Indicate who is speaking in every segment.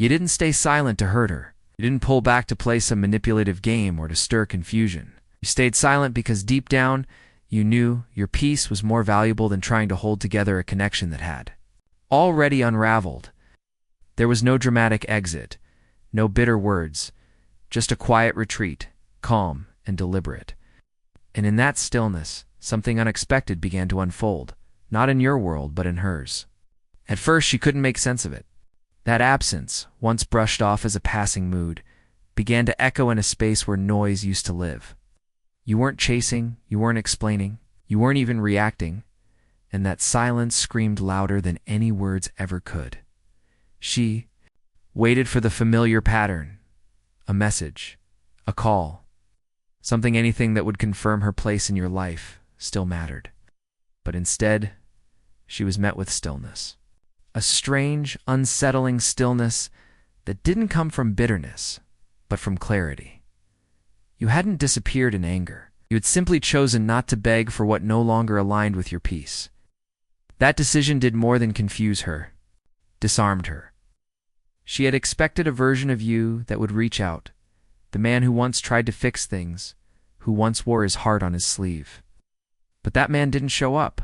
Speaker 1: You didn't stay silent to hurt her. You didn't pull back to play some manipulative game or to stir confusion. You stayed silent because deep down, you knew your peace was more valuable than trying to hold together a connection that had already unraveled. There was no dramatic exit, no bitter words, just a quiet retreat, calm and deliberate. And in that stillness, something unexpected began to unfold, not in your world, but in hers. At first, she couldn't make sense of it. That absence, once brushed off as a passing mood, began to echo in a space where noise used to live. You weren't chasing, you weren't explaining, you weren't even reacting, and that silence screamed louder than any words ever could. She waited for the familiar pattern, a message, a call, anything that would confirm her place in your life still mattered. But instead, she was met with stillness. A strange, unsettling stillness that didn't come from bitterness, but from clarity. You hadn't disappeared in anger. You had simply chosen not to beg for what no longer aligned with your peace. That decision did more than confuse her, disarmed her. She had expected a version of you that would reach out, the man who once tried to fix things, who once wore his heart on his sleeve. But that man didn't show up.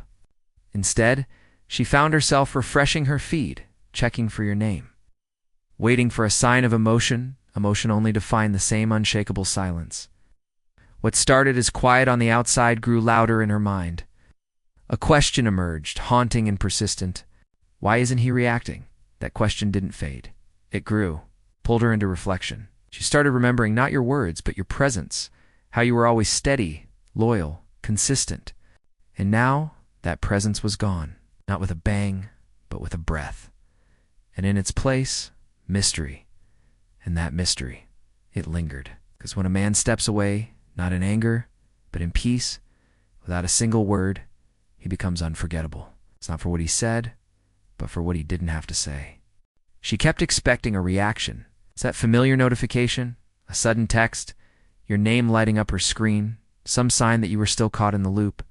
Speaker 1: Instead, she found herself refreshing her feed, checking for your name, waiting for a sign of emotion only to find the same unshakable silence. What started as quiet on the outside grew louder in her mind. A question emerged, haunting and persistent. Why isn't he reacting? That question didn't fade. It grew, pulled her into reflection. She started remembering not your words, but your presence, how you were always steady, loyal, consistent. And now, that presence was gone, not with a bang, but with a breath. And in its place, mystery. And that mystery, it lingered. Because when a man steps away, not in anger, but in peace, without a single word, he becomes unforgettable. It's not for what he said, but for what he didn't have to say. She kept expecting a reaction. It's that familiar notification, a sudden text, your name lighting up her screen, some sign that you were still caught in the loop.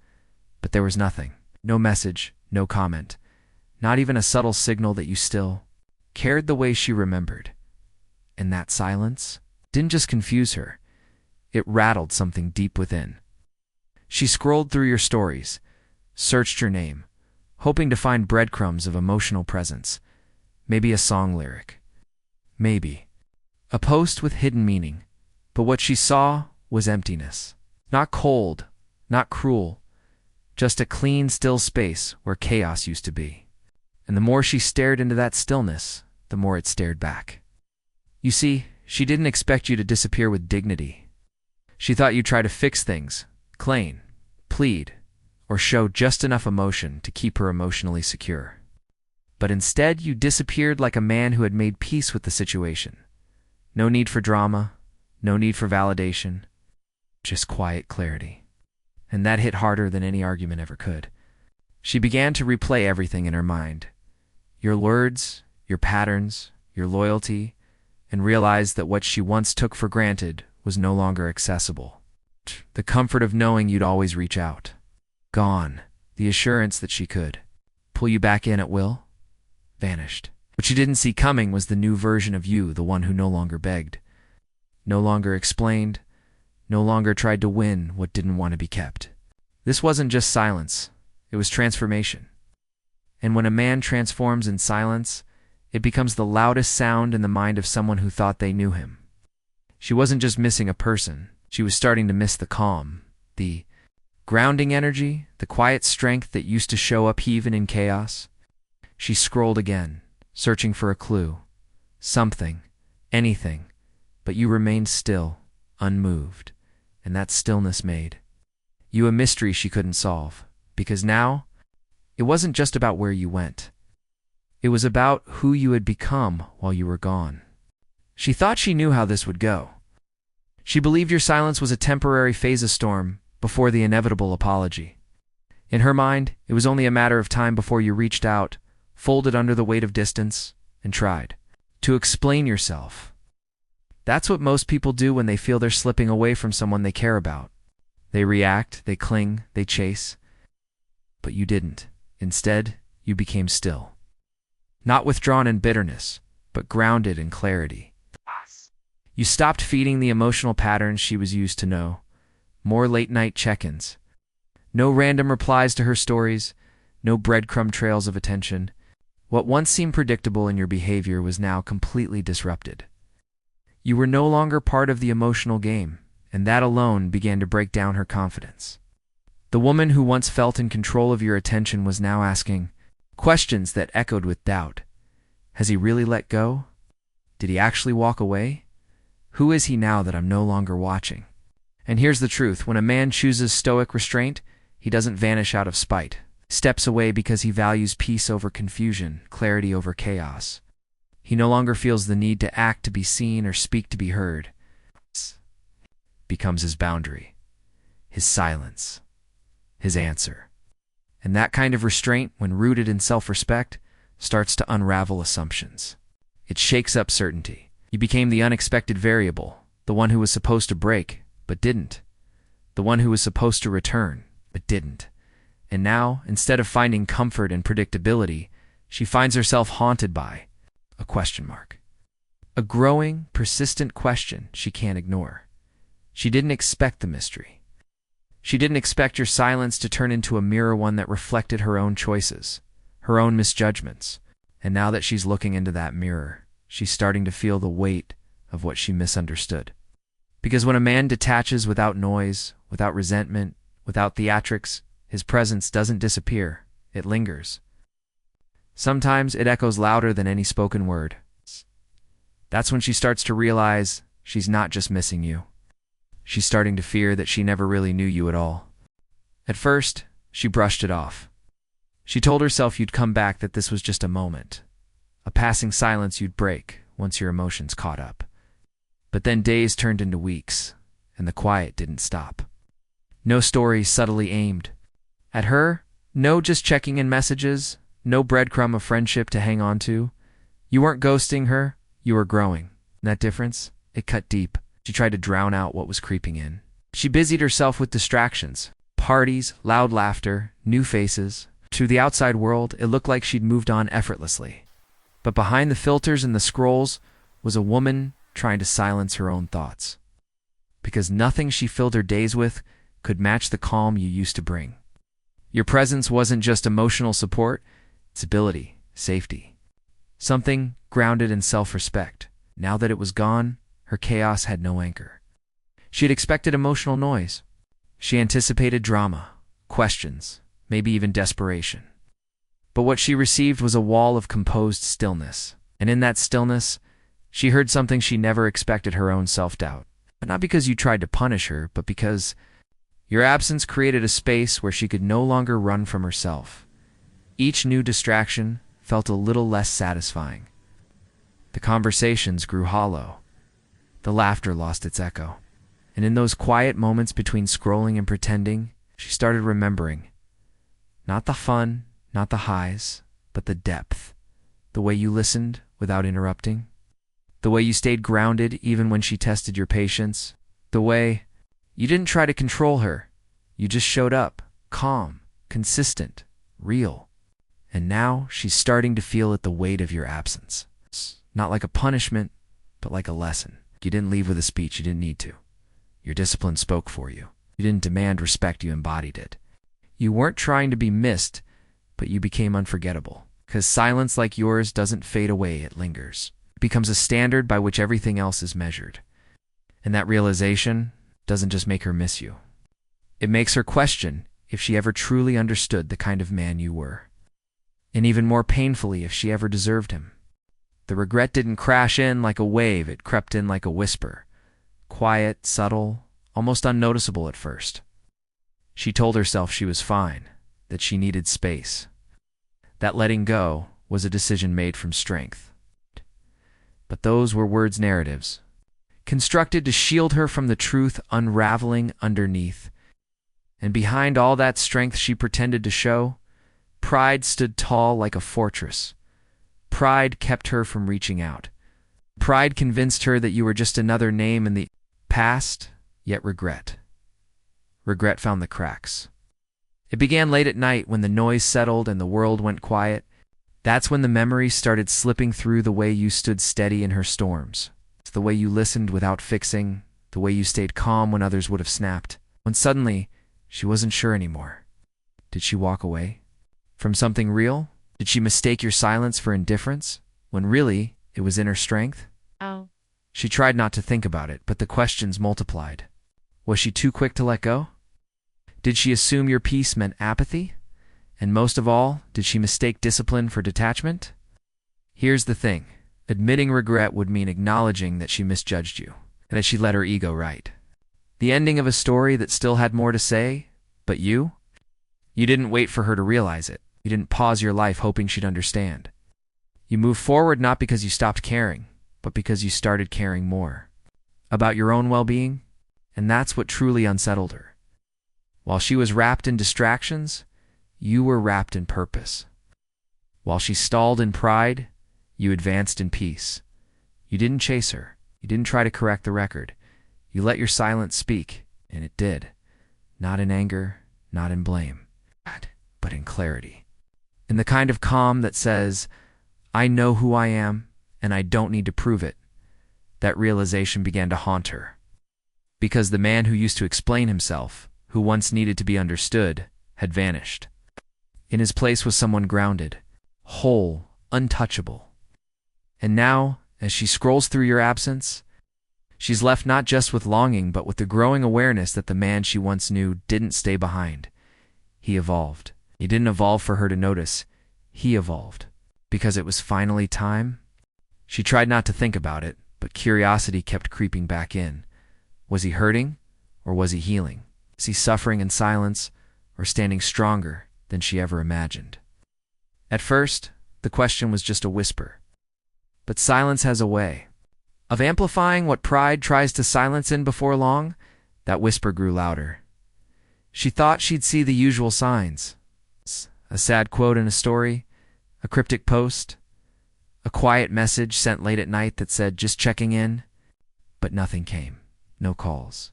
Speaker 1: But there was nothing. No message, no comment. Not even a subtle signal that you still cared the way she remembered. And that silence didn't just confuse her. It rattled something deep within. She scrolled through your stories, searched your name, hoping to find breadcrumbs of emotional presence. Maybe a song lyric. Maybe a post with hidden meaning. But what she saw was emptiness. Not cold, not cruel, just a clean, still space where chaos used to be. And the more she stared into that stillness, the more it stared back. You see, she didn't expect you to disappear with dignity. She thought you'd try to fix things, claim, plead, or show just enough emotion to keep her emotionally secure. But instead, you disappeared like a man who had made peace with the situation. No need for drama, no need for validation, just quiet clarity. And that hit harder than any argument ever could. She began to replay everything in her mind. Your words, your patterns, your loyalty, and realized that what she once took for granted was no longer accessible. The comfort of knowing you'd always reach out. Gone. The assurance that she could pull you back in at will vanished. What she didn't see coming was the new version of you, the one who no longer begged, no longer explained, no longer tried to win what didn't want to be kept. This wasn't just silence. It was transformation. And when a man transforms in silence, it becomes the loudest sound in the mind of someone who thought they knew him. She wasn't just missing a person. She was starting to miss the calm, the grounding energy, the quiet strength that used to show up even in chaos. She scrolled again, searching for a clue, something, anything, but you remained still, unmoved, and that stillness made you a mystery she couldn't solve, because now, it wasn't just about where you went. It was about who you had become while you were gone. She thought she knew how this would go. She believed your silence was a temporary phase of storm before the inevitable apology. In her mind, it was only a matter of time before you reached out, folded under the weight of distance, and tried to explain yourself. That's what most people do when they feel they're slipping away from someone they care about. They react, they cling, they chase. But you didn't. Instead, you became still. Not withdrawn in bitterness, but grounded in clarity. You stopped feeding the emotional patterns she was used to know. More late-night check-ins. No random replies to her stories. No breadcrumb trails of attention. What once seemed predictable in your behavior was now completely disrupted. You were no longer part of the emotional game, and that alone began to break down her confidence. The woman who once felt in control of your attention was now asking questions that echoed with doubt. Has he really let go? Did he actually walk away? Who is he now that I'm no longer watching? And here's the truth. When a man chooses stoic restraint, he doesn't vanish out of spite. Steps away because he values peace over confusion, clarity over chaos. He no longer feels the need to act to be seen or speak to be heard. Becomes his boundary, his silence, his answer. And that kind of restraint, when rooted in self-respect, starts to unravel assumptions. It shakes up certainty. You became the unexpected variable, the one who was supposed to break, but didn't. The one who was supposed to return, but didn't. And now, instead of finding comfort in predictability, she finds herself haunted by a question mark. A growing, persistent question she can't ignore. She didn't expect the mystery. She didn't expect your silence to turn into a mirror, one that reflected her own choices, her own misjudgments. And now that she's looking into that mirror, she's starting to feel the weight of what she misunderstood. Because when a man detaches without noise, without resentment, without theatrics, his presence doesn't disappear, it lingers. Sometimes it echoes louder than any spoken word. That's when she starts to realize she's not just missing you. She's starting to fear that she never really knew you at all. At first, she brushed it off. She told herself you'd come back, that this was just a moment, a passing silence you'd break once your emotions caught up. But then days turned into weeks, and the quiet didn't stop. No stories subtly aimed at her, no just checking in messages, no breadcrumb of friendship to hang on to. You weren't ghosting her, you were growing. And that difference, it cut deep. She tried to drown out what was creeping in. She busied herself with distractions, parties, loud laughter, new faces. To the outside world, it looked like she'd moved on effortlessly. But behind the filters and the scrolls was a woman trying to silence her own thoughts. Because nothing she filled her days with could match the calm you used to bring. Your presence wasn't just emotional support, stability, safety. Something grounded in self-respect. Now that it was gone, her chaos had no anchor. She had expected emotional noise. She anticipated drama, questions, maybe even desperation. But what she received was a wall of composed stillness. And in that stillness, she heard something she never expected: her own self-doubt. But not because you tried to punish her, but because your absence created a space where she could no longer run from herself. Each new distraction felt a little less satisfying. The conversations grew hollow. The laughter lost its echo. And in those quiet moments between scrolling and pretending, she started remembering. Not the fun, not the highs, but the depth. The way you listened without interrupting. The way you stayed grounded even when she tested your patience. The way you didn't try to control her. You just showed up, calm, consistent, real. And now she's starting to feel it, the weight of your absence. Not like a punishment, but like a lesson. You didn't leave with a speech, you didn't need to. Your discipline spoke for you. You didn't demand respect, you embodied it. You weren't trying to be missed, but you became unforgettable. Because silence like yours doesn't fade away, it lingers. It becomes a standard by which everything else is measured. And that realization doesn't just make her miss you. It makes her question if she ever truly understood the kind of man you were. And even more painfully, if she ever deserved him. The regret didn't crash in like a wave, it crept in like a whisper. Quiet, subtle, almost unnoticeable at first. She told herself she was fine, that she needed space. That letting go was a decision made from strength. But those were words, narratives, constructed to shield her from the truth unraveling underneath. And behind all that strength she pretended to show, pride stood tall like a fortress. Pride kept her from reaching out. Pride convinced her that you were just another name in the past, yet regret. Regret found the cracks. It began late at night when the noise settled and the world went quiet. That's when the memories started slipping through: the way you stood steady in her storms, the way you listened without fixing, the way you stayed calm when others would have snapped. When suddenly, she wasn't sure anymore. Did she walk away from something real? Did she mistake your silence for indifference, when really it was inner strength?
Speaker 2: Oh.
Speaker 1: She tried not to think about it, but the questions multiplied. Was she too quick to let go? Did she assume your peace meant apathy? And most of all, did she mistake discipline for detachment? Here's the thing. Admitting regret would mean acknowledging that she misjudged you, and that she let her ego write the ending of a story that still had more to say, but you didn't wait for her to realize it. You didn't pause your life hoping she'd understand. You moved forward not because you stopped caring, but because you started caring more about your own well-being, and that's what truly unsettled her. While she was wrapped in distractions, you were wrapped in purpose. While she stalled in pride, you advanced in peace. You didn't chase her. You didn't try to correct the record. You let your silence speak, and it did. Not in anger, not in blame, but in clarity. In the kind of calm that says, I know who I am, and I don't need to prove it. That realization began to haunt her. Because the man who used to explain himself, who once needed to be understood, had vanished. In his place was someone grounded, whole, untouchable. And now, as she scrolls through your absence, she's left not just with longing, but with the growing awareness that the man she once knew didn't stay behind. He evolved. He didn't evolve for her to notice. He evolved. Because it was finally time. She tried not to think about it, but curiosity kept creeping back in. Was he hurting, or was he healing? Was he suffering in silence, or standing stronger than she ever imagined? At first, the question was just a whisper. But silence has a way of amplifying what pride tries to silence. In before long, that whisper grew louder. She thought she'd see the usual signs. A sad quote in a story, a cryptic post, a quiet message sent late at night that said, just checking in. But nothing came. No calls.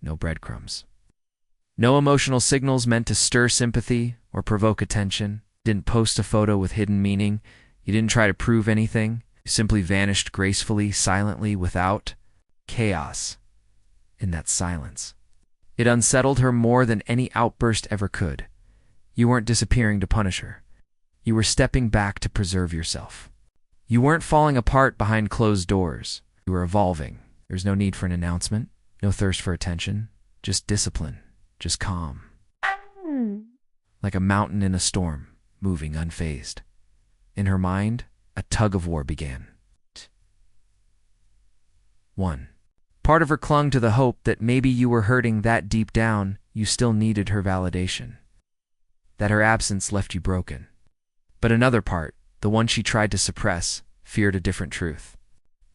Speaker 1: No breadcrumbs. No emotional signals meant to stir sympathy or provoke attention. Didn't post a photo with hidden meaning. You didn't try to prove anything. You simply vanished gracefully, silently, without chaos in that silence. It unsettled her more than any outburst ever could. You weren't disappearing to punish her. You were stepping back to preserve yourself. You weren't falling apart behind closed doors. You were evolving. There was no need for an announcement, no thirst for attention, just discipline, just calm. Like a mountain in a storm, moving unfazed. In her mind, a tug-of-war began. 1. Part of her clung to the hope that maybe you were hurting, that deep down you still needed her validation, that her absence left you broken. But another part, the one she tried to suppress, feared a different truth,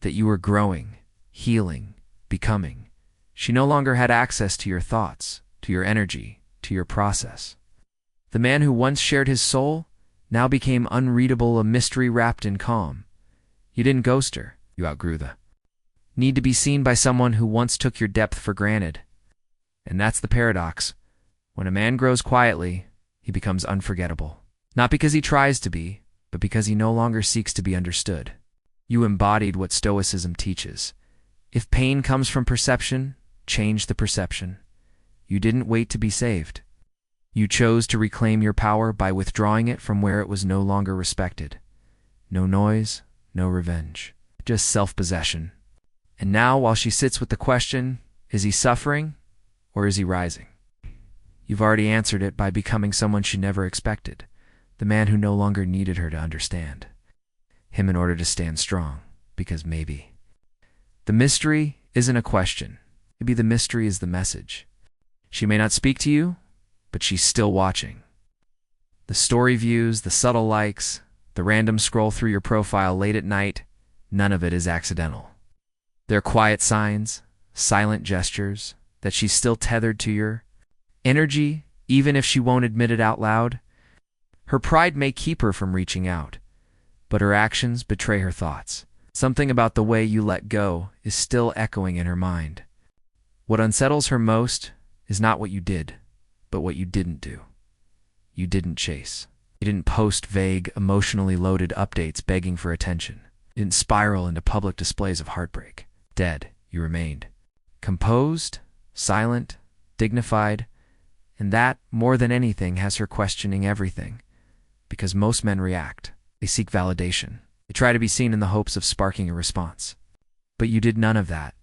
Speaker 1: that you were growing, healing, becoming. She no longer had access to your thoughts, to your energy, to your process. The man who once shared his soul now became unreadable, a mystery wrapped in calm. You didn't ghost her. You outgrew the need to be seen by someone who once took your depth for granted. And that's the paradox. When a man grows quietly, he becomes unforgettable. Not because he tries to be, but because he no longer seeks to be understood. You embodied what Stoicism teaches. If pain comes from perception, change the perception. You didn't wait to be saved. You chose to reclaim your power by withdrawing it from where it was no longer respected. No noise, no revenge, just self-possession. And now, while she sits with the question, is he suffering or is he rising? You've already answered it by becoming someone she never expected, the man who no longer needed her to understand him in order to stand strong, because maybe. The mystery isn't a question. Maybe the mystery is the message. She may not speak to you, but she's still watching. The story views, the subtle likes, the random scroll through your profile late at night, none of it is accidental. They're quiet signs, silent gestures, that she's still tethered to your energy, even if she won't admit it out loud. Her pride may keep her from reaching out, but her actions betray her thoughts. Something about the way you let go is still echoing in her mind. What unsettles her most is not what you did, but what you didn't do. You didn't chase. You didn't post vague, emotionally loaded updates begging for attention. You didn't spiral into public displays of heartbreak. Dead, you remained. Composed, silent, dignified, and that, more than anything, has her questioning everything. Because most men react. They seek validation. They try to be seen in the hopes of sparking a response. But you did none of that.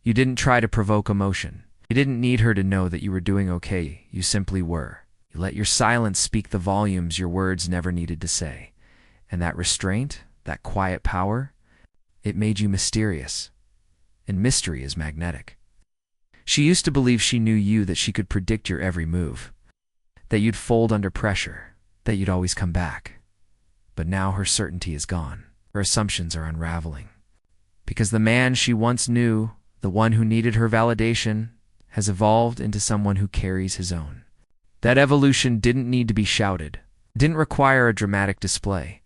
Speaker 1: You didn't try to provoke emotion. You didn't need her to know that you were doing okay. You simply were. You let your silence speak the volumes your words never needed to say. And that restraint, that quiet power, it made you mysterious. And mystery is magnetic. She used to believe she knew you, that she could predict your every move, that you'd fold under pressure, that you'd always come back. But now her certainty is gone. Her assumptions are unraveling. Because the man she once knew, the one who needed her validation, has evolved into someone who carries his own. That evolution didn't need to be shouted, didn't require a dramatic display.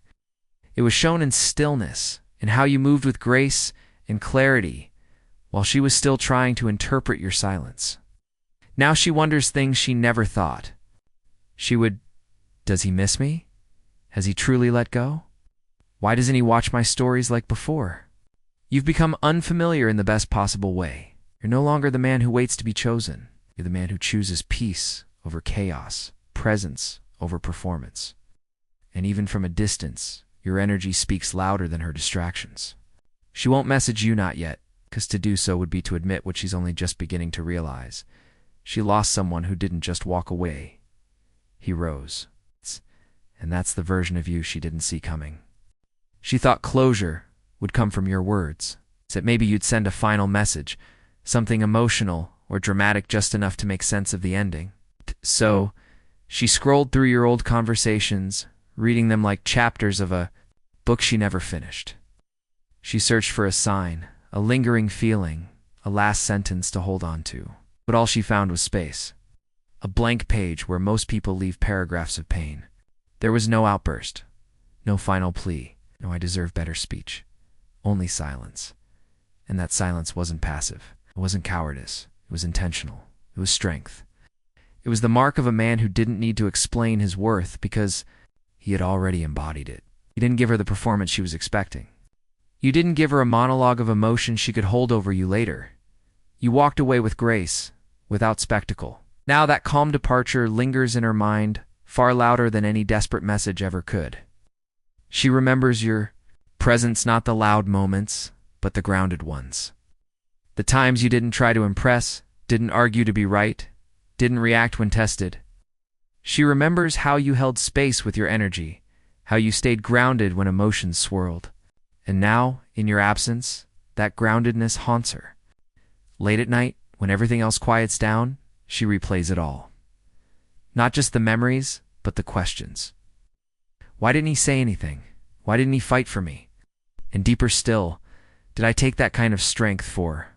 Speaker 1: It was shown in stillness, in how you moved with grace and clarity, while she was still trying to interpret your silence. Now she wonders things she never thought. Does he miss me? Has he truly let go? Why doesn't he watch my stories like before? You've become unfamiliar in the best possible way. You're no longer the man who waits to be chosen. You're the man who chooses peace over chaos, presence over performance. And even from a distance, your energy speaks louder than her distractions. She won't message you, not yet, because to do so would be to admit what she's only just beginning to realize. She lost someone who didn't just walk away. He rose. And that's the version of you she didn't see coming. She thought closure would come from your words, that maybe you'd send a final message, something emotional or dramatic just enough to make sense of the ending. So, she scrolled through your old conversations, reading them like chapters of a book she never finished. She searched for a sign, a lingering feeling, a last sentence to hold on to. But all she found was space. A blank page where most people leave paragraphs of pain. There was no outburst, no final plea, no "I deserve better" speech. Only silence. And that silence wasn't passive. It wasn't cowardice. It was intentional. It was strength. It was the mark of a man who didn't need to explain his worth because he had already embodied it. You didn't give her the performance she was expecting. You didn't give her a monologue of emotion she could hold over you later. You walked away with grace, without spectacle. Now that calm departure lingers in her mind, far louder than any desperate message ever could. She remembers your presence, not the loud moments, but the grounded ones. The times you didn't try to impress, didn't argue to be right, didn't react when tested. She remembers how you held space with your energy, how you stayed grounded when emotions swirled. And now, in your absence, that groundedness haunts her. Late at night, when everything else quiets down, she replays it all. Not just the memories, but the questions. Why didn't he say anything? Why didn't he fight for me? And deeper still, did I take that kind of strength for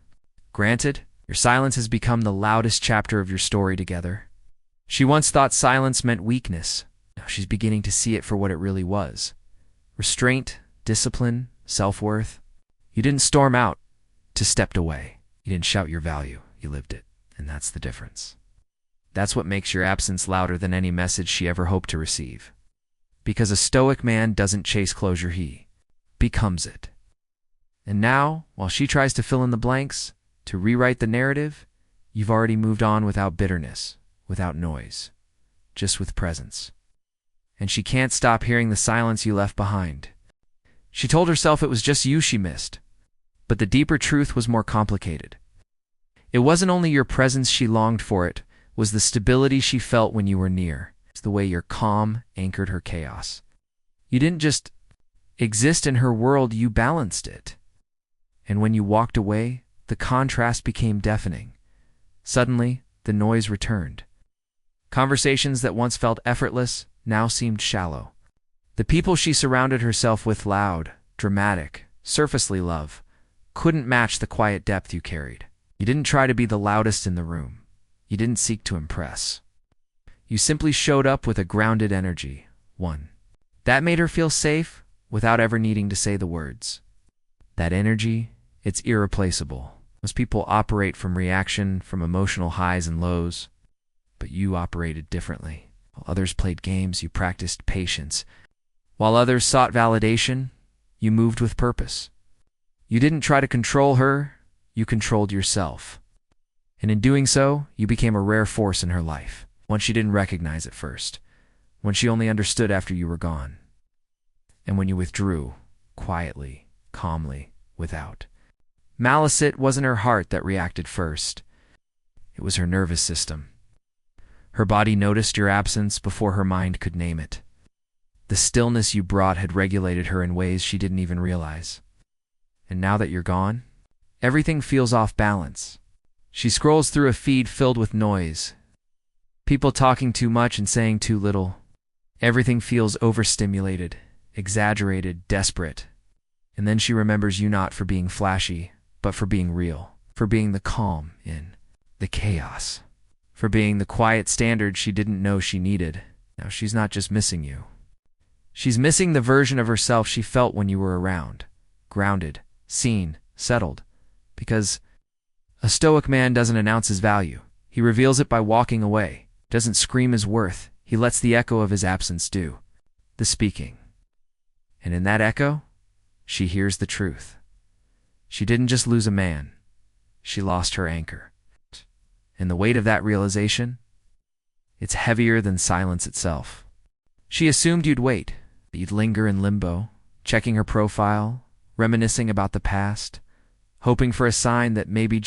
Speaker 1: granted? Your silence has become the loudest chapter of your story together. She once thought silence meant weakness. Now she's beginning to see it for what it really was. Restraint, discipline, self-worth. You didn't storm out, just stepped away. You didn't shout your value, you lived it. And that's the difference. That's what makes your absence louder than any message she ever hoped to receive. Because a stoic man doesn't chase closure, he becomes it. And now, while she tries to fill in the blanks, to rewrite the narrative, you've already moved on without bitterness, without noise, just with presence. And she can't stop hearing the silence you left behind. She told herself it was just you she missed, but the deeper truth was more complicated. It wasn't only your presence she longed for, it was the stability she felt when you were near. It's the way your calm anchored her chaos. You didn't just exist in her world, you balanced it. And when you walked away, the contrast became deafening. Suddenly, the noise returned. Conversations that once felt effortless now seemed shallow. The people she surrounded herself with, loud, dramatic, surfacely love, couldn't match the quiet depth you carried. You didn't try to be the loudest in the room. You didn't seek to impress. You simply showed up with a grounded energy, one. That made her feel safe without ever needing to say the words. That energy, it's irreplaceable. Most people operate from reaction, from emotional highs and lows, but you operated differently. While others played games, you practiced patience. While others sought validation, you moved with purpose. You didn't try to control her, you controlled yourself. And in doing so, you became a rare force in her life, one she didn't recognize at first, one she only understood after you were gone. And when you withdrew, quietly, calmly, without malice, it wasn't her heart that reacted first. It was her nervous system. Her body noticed your absence before her mind could name it. The stillness you brought had regulated her in ways she didn't even realize. And now that you're gone, everything feels off balance. She scrolls through a feed filled with noise. People talking too much and saying too little. Everything feels overstimulated, exaggerated, desperate. And then she remembers you not for being flashy, but for being real, for being the calm in the chaos, for being the quiet standard she didn't know she needed. Now she's not just missing you. She's missing the version of herself she felt when you were around, grounded, seen, settled. Because a Stoic man doesn't announce his value. He reveals it by walking away, doesn't scream his worth. He lets the echo of his absence do the speaking. And in that echo, she hears the truth. She didn't just lose a man. She lost her anchor. And the weight of that realization, it's heavier than silence itself. She assumed you'd wait, that you'd linger in limbo, checking her profile, reminiscing about the past, hoping for a sign that maybe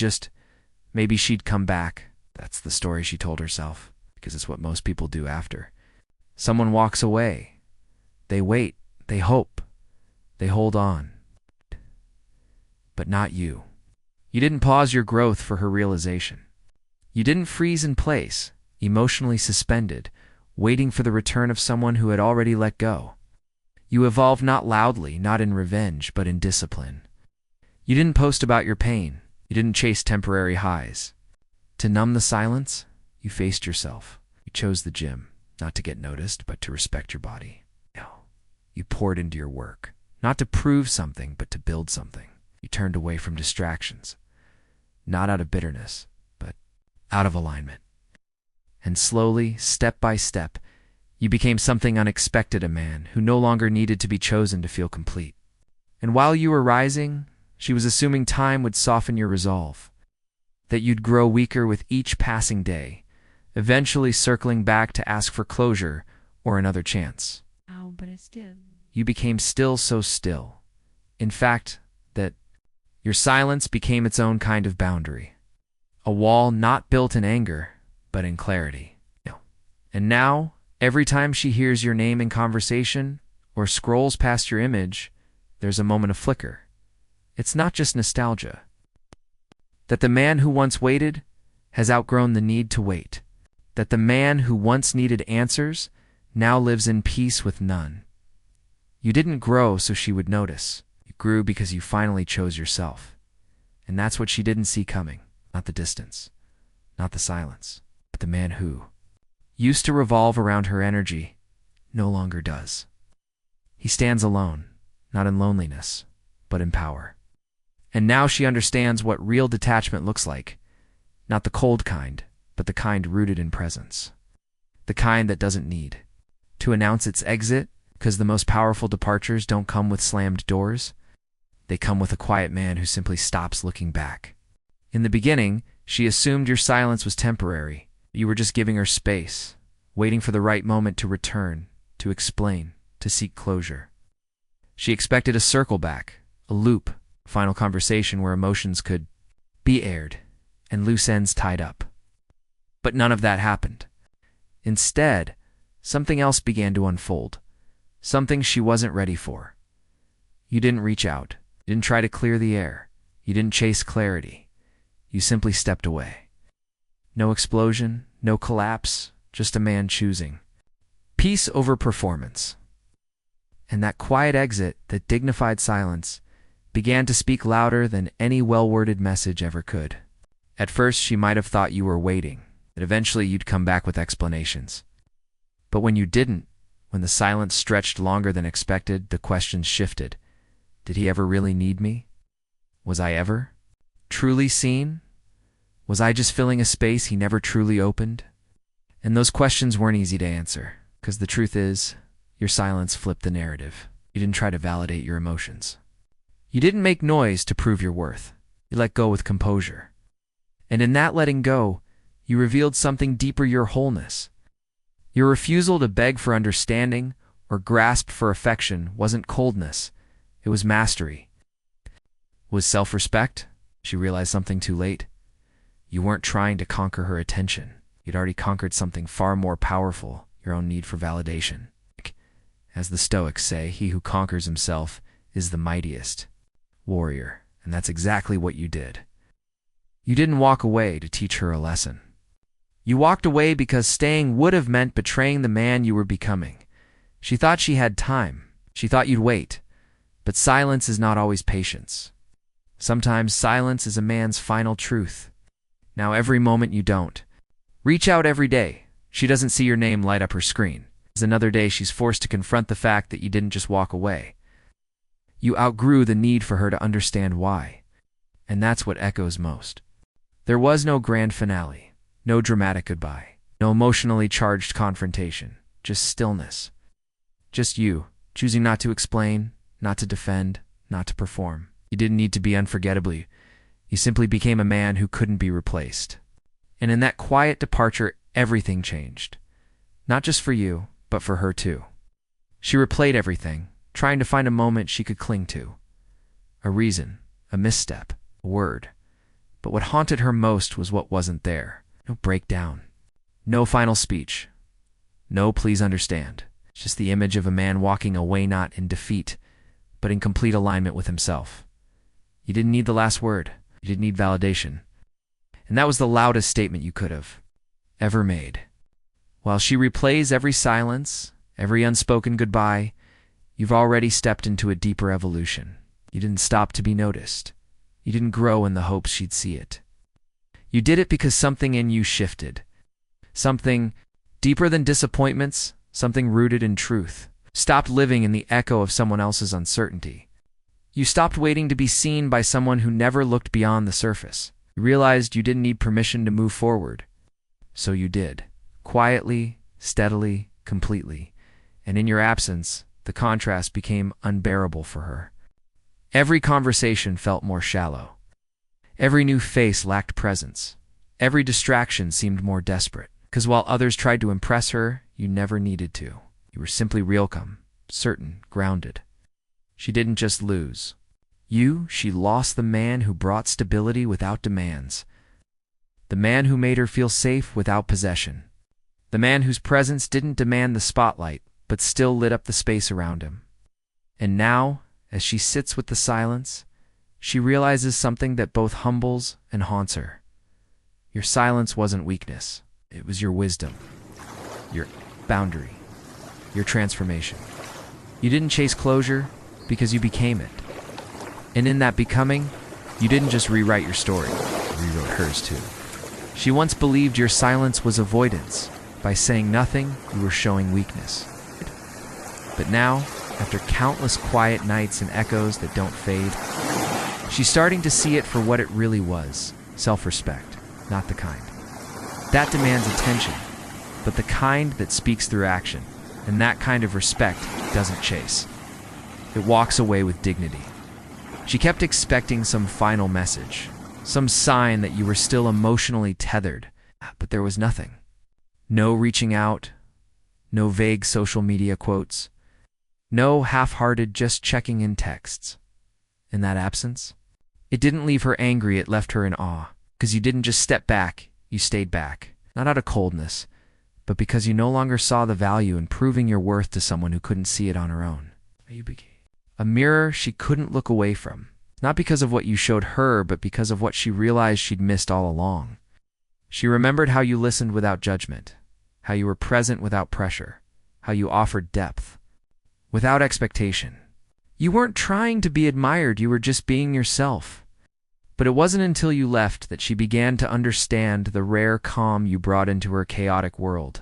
Speaker 1: she'd come back. That's the story she told herself, because it's what most people do after. Someone walks away. They wait, they hope, they hold on. But not you. You didn't pause your growth for her realization. You didn't freeze in place, emotionally suspended, waiting for the return of someone who had already let go. You evolved not loudly, not in revenge, but in discipline. You didn't post about your pain. You didn't chase temporary highs. To numb the silence, you faced yourself. You chose the gym, not to get noticed, but to respect your body. No. You poured into your work, not to prove something, but to build something. You turned away from distractions, not out of bitterness, but out of alignment. And slowly, step by step, you became something unexpected, a man who no longer needed to be chosen to feel complete. And while you were rising, she was assuming time would soften your resolve, that you'd grow weaker with each passing day, eventually circling back to ask for closure or another chance.
Speaker 2: Oh, but it's still.
Speaker 1: You became still so still. In fact, that your silence became its own kind of boundary. A wall not built in anger, but in clarity. No. And now, every time she hears your name in conversation or scrolls past your image, there's a moment of flicker. It's not just nostalgia. That the man who once waited has outgrown the need to wait. That the man who once needed answers now lives in peace with none. You didn't grow so she would notice. You grew because you finally chose yourself. And that's what she didn't see coming. Not the distance, not the silence, but the man who used to revolve around her energy no longer does. He stands alone, not in loneliness, but in power. And now she understands what real detachment looks like. Not the cold kind, but the kind rooted in presence. The kind that doesn't need to announce its exit, because the most powerful departures don't come with slammed doors. They come with a quiet man who simply stops looking back. In the beginning, she assumed your silence was temporary. You were just giving her space, waiting for the right moment to return, to explain, to seek closure. She expected a circle back, a loop, a final conversation where emotions could be aired and loose ends tied up. But none of that happened. Instead, something else began to unfold, something she wasn't ready for. You didn't reach out. You didn't try to clear the air. You didn't chase clarity. You simply stepped away. No explosion, no collapse, just a man choosing peace over performance. And that quiet exit, that dignified silence, began to speak louder than any well-worded message ever could. At first, she might have thought you were waiting, that eventually you'd come back with explanations. But when you didn't, when the silence stretched longer than expected, the questions shifted. Did he ever really need me? Was I ever truly seen? Was I just filling a space he never truly opened? And those questions weren't easy to answer, because the truth is, your silence flipped the narrative. You didn't try to validate your emotions. You didn't make noise to prove your worth. You let go with composure. And in that letting go, you revealed something deeper: your wholeness. Your refusal to beg for understanding or grasp for affection wasn't coldness. It was mastery. It was self-respect. She realized something too late. You weren't trying to conquer her attention. You'd already conquered something far more powerful: your own need for validation. As the Stoics say, he who conquers himself is the mightiest warrior. And that's exactly what you did. You didn't walk away to teach her a lesson. You walked away because staying would have meant betraying the man you were becoming. She thought she had time. She thought you'd wait. But silence is not always patience. Sometimes silence is a man's final truth. Now every moment you don't. Reach out every day. She doesn't see your name light up her screen. As another day she's forced to confront the fact that you didn't just walk away. You outgrew the need for her to understand why. And that's what echoes most. There was no grand finale, no dramatic goodbye, no emotionally charged confrontation, just stillness. Just you, choosing not to explain, not to defend, not to perform. You didn't need to be unforgettable. You simply became a man who couldn't be replaced. And in that quiet departure, everything changed. Not just for you, but for her too. She replayed everything, trying to find a moment she could cling to. A reason, a misstep, a word. But what haunted her most was what wasn't there. No breakdown. No final speech. No please understand. Just the image of a man walking away, not in defeat, but in complete alignment with himself. You didn't need the last word. You didn't need validation. And that was the loudest statement you could have ever made. While she replays every silence, every unspoken goodbye, you've already stepped into a deeper evolution. You didn't stop to be noticed. You didn't grow in the hopes she'd see it. You did it because something in you shifted. Something deeper than disappointments, something rooted in truth. Stopped living in the echo of someone else's uncertainty. You stopped waiting to be seen by someone who never looked beyond the surface. You realized you didn't need permission to move forward. So you did. Quietly, steadily, completely. And in your absence, the contrast became unbearable for her. Every conversation felt more shallow. Every new face lacked presence. Every distraction seemed more desperate. Because while others tried to impress her, you never needed to. You were simply real, calm, certain, grounded. She didn't just lose. She lost the man who brought stability without demands. The man who made her feel safe without possession. The man whose presence didn't demand the spotlight, but still lit up the space around him. And now, as she sits with the silence, she realizes something that both humbles and haunts her. Your silence wasn't weakness. It was your wisdom, your boundary, your transformation. You didn't chase closure because you became it. And in that becoming, you didn't just rewrite your story, you rewrote hers too. She once believed your silence was avoidance. By saying nothing, you were showing weakness. But now, after countless quiet nights and echoes that don't fade, she's starting to see it for what it really was: self-respect, not the kind that demands attention, but the kind that speaks through action. And that kind of respect doesn't chase. It walks away with dignity. She kept expecting some final message, some sign that you were still emotionally tethered, but there was nothing. No reaching out, no vague social media quotes, no half-hearted just checking in texts. In that absence, it didn't leave her angry, it left her in awe, because you didn't just step back, you stayed back, not out of coldness, but because you no longer saw the value in proving your worth to someone who couldn't see it on her own. You became a mirror she couldn't look away from, not because of what you showed her, but because of what she realized she'd missed all along. She remembered how you listened without judgment, how you were present without pressure, how you offered depth, without expectation. You weren't trying to be admired, you were just being yourself. But it wasn't until you left that she began to understand the rare calm you brought into her chaotic world.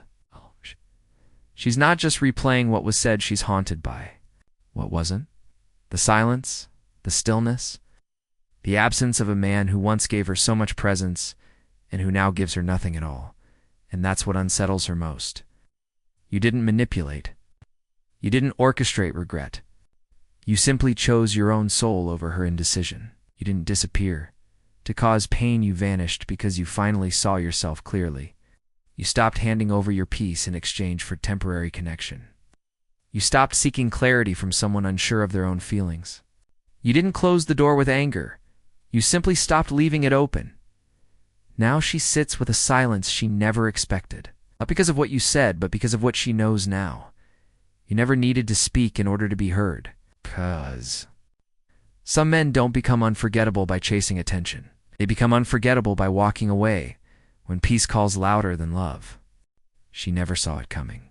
Speaker 1: She's not just replaying what was said, she's haunted by what wasn't. The silence, the stillness, the absence of a man who once gave her so much presence and who now gives her nothing at all. And that's what unsettles her most. You didn't manipulate. You didn't orchestrate regret. You simply chose your own soul over her indecision. You didn't disappear. To cause pain, you vanished because you finally saw yourself clearly. You stopped handing over your peace in exchange for temporary connection. You stopped seeking clarity from someone unsure of their own feelings. You didn't close the door with anger. You simply stopped leaving it open. Now she sits with a silence she never expected. Not because of what you said, but because of what she knows now. You never needed to speak in order to be heard. Because some men don't become unforgettable by chasing attention. They become unforgettable by walking away when peace calls louder than love. She never saw it coming.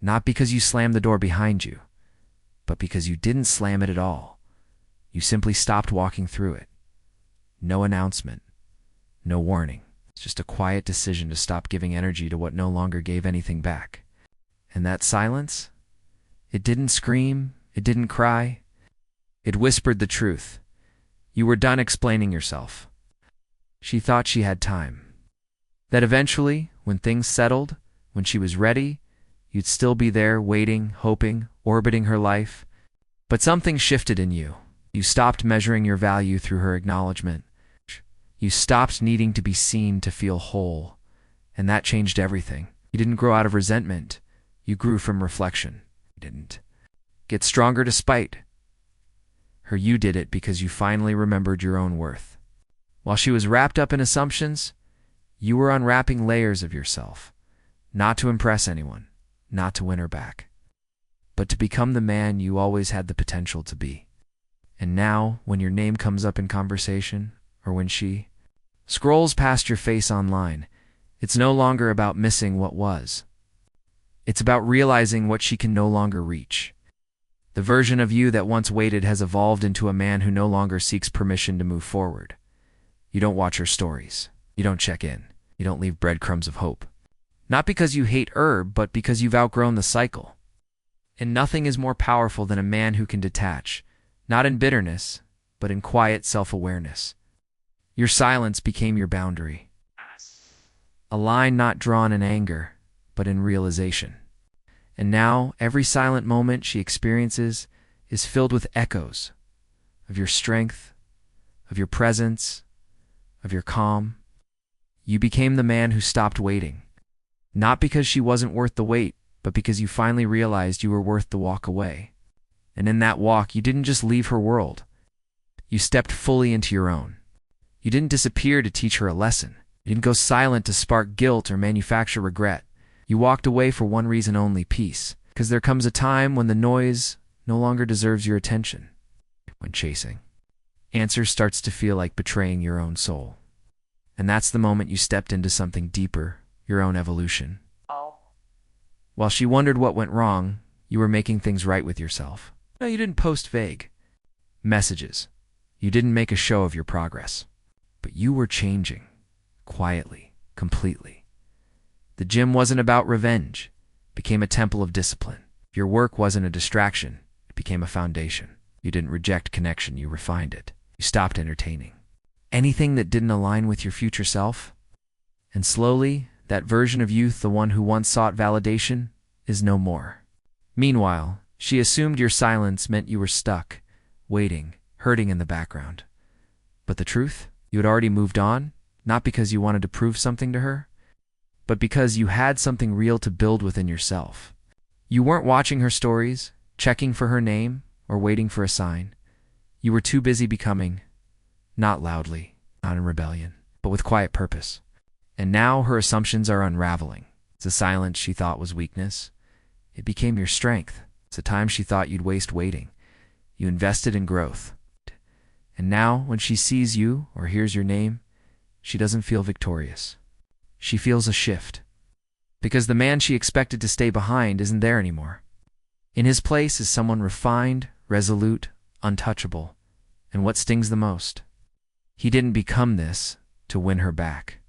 Speaker 1: Not because you slammed the door behind you, but because you didn't slam it at all. You simply stopped walking through it. No announcement, no warning. It's just a quiet decision to stop giving energy to what no longer gave anything back. And that silence? It didn't scream, it didn't cry. It whispered the truth. You were done explaining yourself. She thought she had time. That eventually, when things settled, when she was ready, you'd still be there, waiting, hoping, orbiting her life. But something shifted in you. You stopped measuring your value through her acknowledgement. You stopped needing to be seen to feel whole. And that changed everything. You didn't grow out of resentment. You grew from reflection. You didn't get stronger despite her. You did it because you finally remembered your own worth. While she was wrapped up in assumptions, you were unwrapping layers of yourself. Not to impress anyone, not to win her back, but to become the man you always had the potential to be. And now, when your name comes up in conversation, or when she scrolls past your face online, it's no longer about missing what was. It's about realizing what she can no longer reach. The version of you that once waited has evolved into a man who no longer seeks permission to move forward. You don't watch her stories. You don't check in. You don't leave breadcrumbs of hope. Not because you hate her, but because you've outgrown the cycle. And nothing is more powerful than a man who can detach, not in bitterness, but in quiet self-awareness. Your silence became your boundary. A line not drawn in anger, but in realization. And now, every silent moment she experiences is filled with echoes of your strength, of your presence, of your calm. You became the man who stopped waiting. Not because she wasn't worth the wait, but because you finally realized you were worth the walk away. And in that walk, you didn't just leave her world. You stepped fully into your own. You didn't disappear to teach her a lesson. You didn't go silent to spark guilt or manufacture regret. You walked away for one reason only: peace. Because there comes a time when the noise no longer deserves your attention. When chasing answers starts to feel like betraying your own soul. And that's the moment you stepped into something deeper, your own evolution. While she wondered what went wrong, you were making things right with yourself. No, you didn't post vague messages. You didn't make a show of your progress. But you were changing, quietly, completely. The gym wasn't about revenge. It became a temple of discipline. Your work wasn't a distraction. It became a foundation. You didn't reject connection, you refined it. You stopped entertaining anything that didn't align with your future self. And slowly, that version of youth, the one who once sought validation, is no more. Meanwhile, she assumed your silence meant you were stuck, waiting, hurting in the background. But the truth? You had already moved on, not because you wanted to prove something to her, but because you had something real to build within yourself. You weren't watching her stories, checking for her name, or waiting for a sign. You were too busy becoming, not loudly, not in rebellion, but with quiet purpose. And now her assumptions are unraveling. It's a silence she thought was weakness. It became your strength. It's a time she thought you'd waste waiting. You invested in growth. And now, when she sees you or hears your name, she doesn't feel victorious. She feels a shift. Because the man she expected to stay behind isn't there anymore. In his place is someone refined, resolute, untouchable. And what stings the most? He didn't become this to win her back.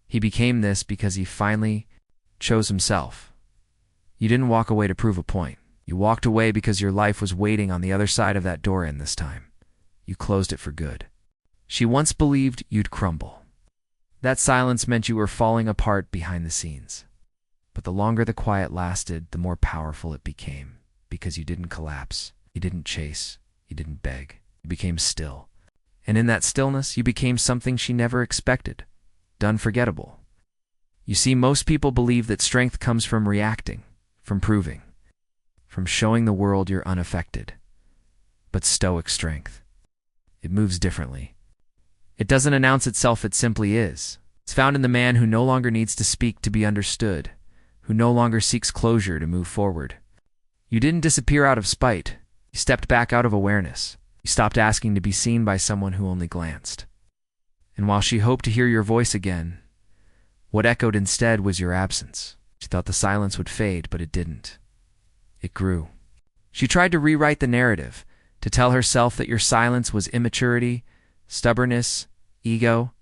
Speaker 1: He became this because he finally chose himself. You didn't walk away to prove a point. You walked away because your life was waiting on the other side of that door in this time. You closed it for good. She once believed you'd crumble. That silence meant you were falling apart behind the scenes. But the longer the quiet lasted, the more powerful it became, because you didn't collapse, you didn't chase, you didn't beg, you became still. And in that stillness, you became something she never expected, unforgettable. You see, most people believe that strength comes from reacting, from proving, from showing the world you're unaffected. But Stoic strength, it moves differently. It doesn't announce itself, it simply is. It's found in the man who no longer needs to speak to be understood, who no longer seeks closure to move forward. You didn't disappear out of spite. You stepped back out of awareness. You stopped asking to be seen by someone who only glanced. And while she hoped to hear your voice again, what echoed instead was your absence. She thought the silence would fade, but it didn't. It grew. She tried to rewrite the narrative, to tell herself that your silence was immaturity, stubbornness, ego.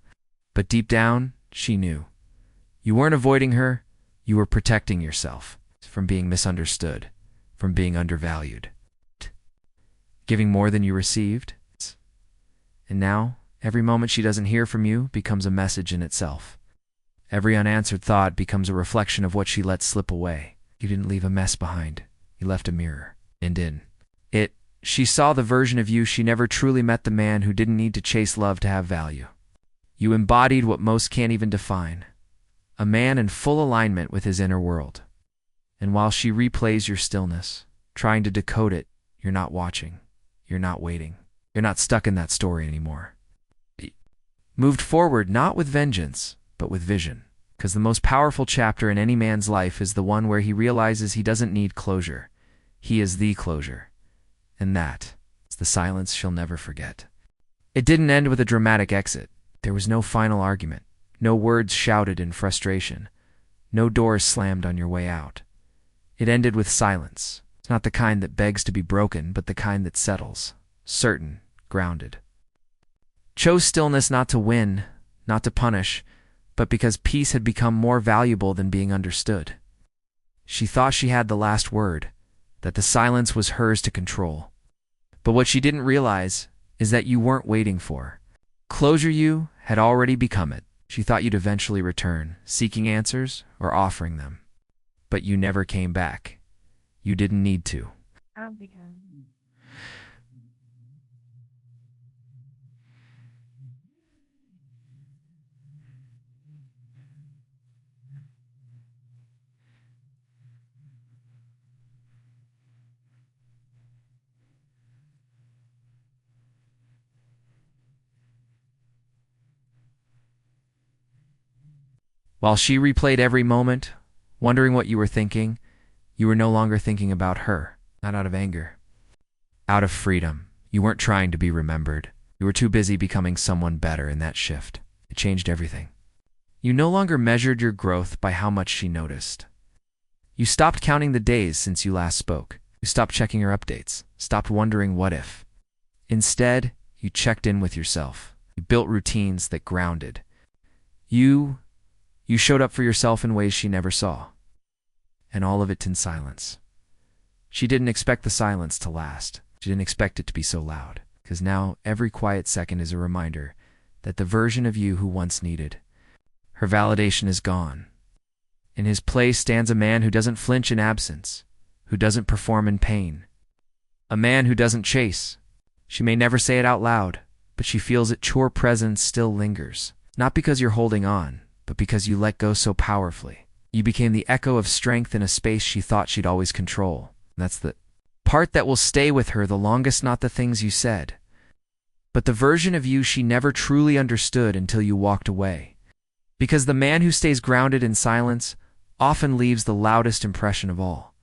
Speaker 1: But deep down, she knew. You weren't avoiding her, you were protecting yourself from being misunderstood, from being undervalued. Giving more than you received. And now, every moment she doesn't hear from you becomes a message in itself. Every unanswered thought becomes a reflection of what she let slip away. You didn't leave a mess behind. You left a mirror. And in it, she saw the version of you she never truly met, the man who didn't need to chase love to have value. You embodied what most can't even define. A man in full alignment with his inner world. And while she replays your stillness, trying to decode it, you're not watching. You're not waiting. You're not stuck in that story anymore. Moved forward not with vengeance, but with vision. Because the most powerful chapter in any man's life is the one where he realizes he doesn't need closure. He is the closure. And that is the silence she'll never forget. It didn't end with a dramatic exit. There was no final argument. No words shouted in frustration. No doors slammed on your way out. It ended with silence. It's not the kind that begs to be broken, but the kind that settles. Certain, grounded. Chose stillness not to win, not to punish, but because peace had become more valuable than being understood. She thought she had the last word, that the silence was hers to control. But what she didn't realize is that you weren't waiting for. Closure you had already become it. She thought you'd eventually return, seeking answers or offering them. But you never came back. You didn't need to. While she replayed every moment, wondering what you were thinking, you were no longer thinking about her, not out of anger. Out of freedom. You weren't trying to be remembered. You were too busy becoming someone better in that shift. It changed everything. You no longer measured your growth by how much she noticed. You stopped counting the days since you last spoke. You stopped checking her updates, stopped wondering what if. Instead, you checked in with yourself. You built routines that grounded. You showed up for yourself in ways she never saw. And all of it in silence. She didn't expect the silence to last. She didn't expect it to be so loud. Because now every quiet second is a reminder that the version of you who once needed her validation is gone. In his place stands a man who doesn't flinch in absence, who doesn't perform in pain. A man who doesn't chase. She may never say it out loud, but she feels that your presence still lingers. Not because you're holding on, but because you let go so powerfully. You became the echo of strength in a space she thought she'd always control. That's the part that will stay with her the longest, not the things you said, but the version of you she never truly understood until you walked away. Because the man who stays grounded in silence often leaves the loudest impression of all.